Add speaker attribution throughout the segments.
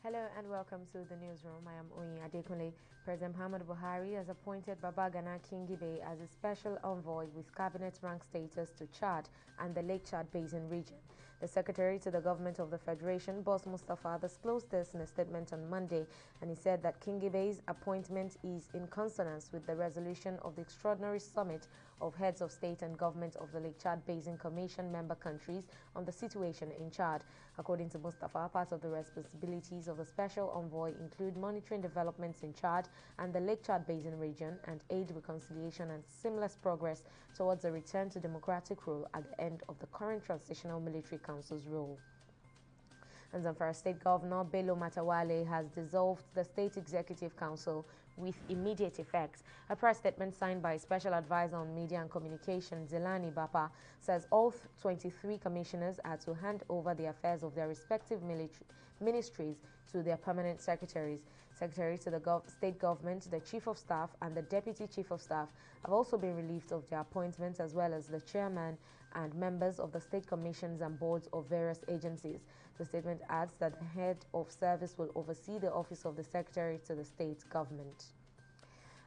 Speaker 1: Hello and welcome to the newsroom. I am Oyin Adekunle. President Muhammadu Buhari has appointed Babagana Kingibe as a special envoy with cabinet rank status to Chad and the Lake Chad Basin region. The Secretary to the Government of the Federation, Boss Mustafa, disclosed this in a statement on Monday, and he said that Kingibe's appointment is in consonance with the resolution of the Extraordinary Summit of Heads of State and Government of the Lake Chad Basin Commission member countries on the situation in Chad. According to Mustafa, part of the responsibilities of the special envoy include monitoring developments in Chad and the Lake Chad Basin region and aid reconciliation and seamless progress towards a return to democratic rule at the end of the current Transitional Military Council's rule. And Zamfara State Governor Bello Matawale has dissolved the State Executive Council with immediate effect. A press statement signed by Special Advisor on Media and Communication, Zelani Bapa, says all 23 commissioners are to hand over the affairs of their respective ministries to their permanent secretaries. Secretary to the state government, the Chief of Staff, and the Deputy Chief of Staff have also been relieved of their appointments, as well as the chairman and members of the state commissions and boards of various agencies. The statement adds that the head of service will oversee the office of the Secretary to the state government.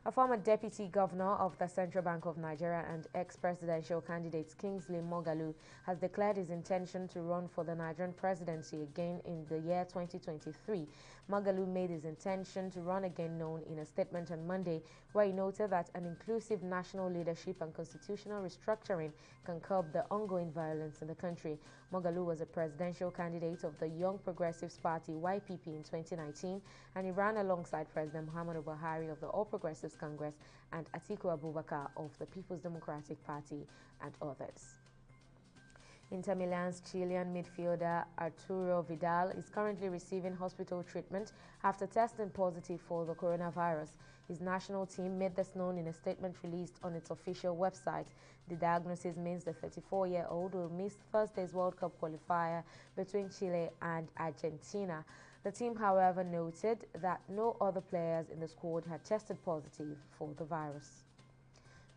Speaker 1: A former deputy governor of the Central Bank of Nigeria and ex-presidential candidate Kingsley Moghalu has declared his intention to run for the Nigerian presidency again in the year 2023. Moghalu made his intention to run again known in a statement on Monday, where he noted that an inclusive national leadership and constitutional restructuring can curb the ongoing violence in the country. Moghalu was a presidential candidate of the Young Progressives Party YPP in 2019, and he ran alongside President Muhammadu Buhari of the All Progressives Congress and Atiku Abubakar of the People's Democratic Party and others. Inter Milan's Chilean midfielder Arturo Vidal is currently receiving hospital treatment after testing positive for the coronavirus. His national team made this known in a statement released on its official website. The diagnosis means the 34-year-old will miss Thursday's World Cup qualifier between Chile and Argentina. The team, however, noted that no other players in the squad had tested positive for the virus.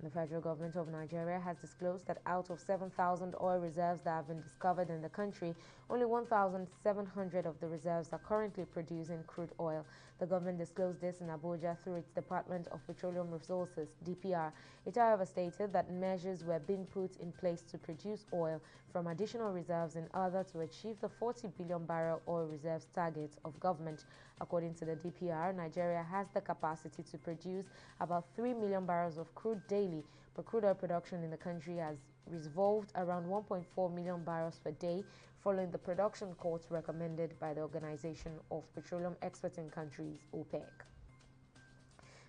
Speaker 1: The federal government of Nigeria has disclosed that out of 7,000 oil reserves that have been discovered in the country, only 1,700 of the reserves are currently producing crude oil. The government disclosed this in Abuja through its Department of Petroleum Resources, DPR. It, however, stated that measures were being put in place to produce oil from additional reserves in order to achieve the 40 billion barrel oil reserves target of government. According to the DPR, Nigeria has the capacity to produce about 3 million barrels of crude daily, but crude oil production in the country has revolved around 1.4 million barrels per day, following the production cuts recommended by the Organization of Petroleum Exporting Countries, OPEC.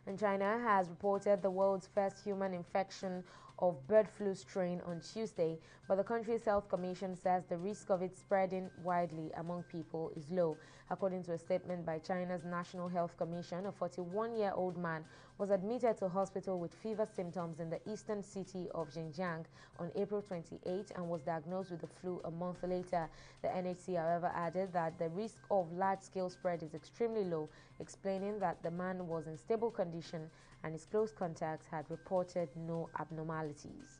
Speaker 1: And China has reported the world's first human infection of bird flu strain on Tuesday, but the country's health commission says the risk of it spreading widely among people is low. According to a statement by China's National Health Commission, a 41-year-old man was admitted to hospital with fever symptoms in the eastern city of Xinjiang on April 28 and was diagnosed with the flu a month later. The NHC, however, added that the risk of large-scale spread is extremely low, explaining that the man was in stable condition and his close contacts had reported no abnormalities.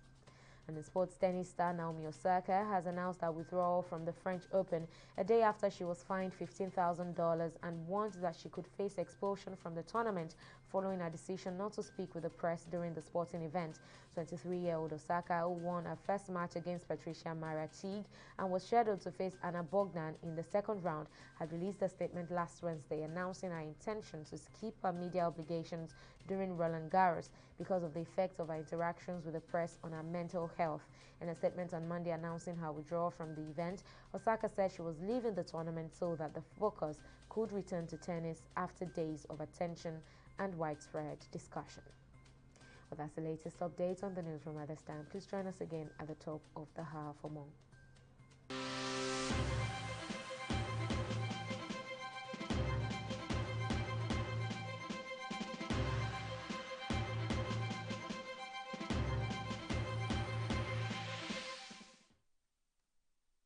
Speaker 1: And the sports tennis star Naomi Osaka has announced her withdrawal from the French Open a day after she was fined $15,000 and warned that she could face expulsion from the tournament following her decision not to speak with the press during the sporting event. 23-year-old Osaka, who won her first match against Patricia Mara-Teague and was scheduled to face Anna Bogdan in the second round, had released a statement last Wednesday announcing her intention to skip her media obligations during Roland Garros because of the effects of her interactions with the press on her mental health. In a statement on Monday announcing her withdrawal from the event, Osaka said she was leaving the tournament so that the focus could return to tennis after days of attention and widespread discussion. Well, that's the latest update on the newsroom at this time. Please join us again at the top of the hour for more.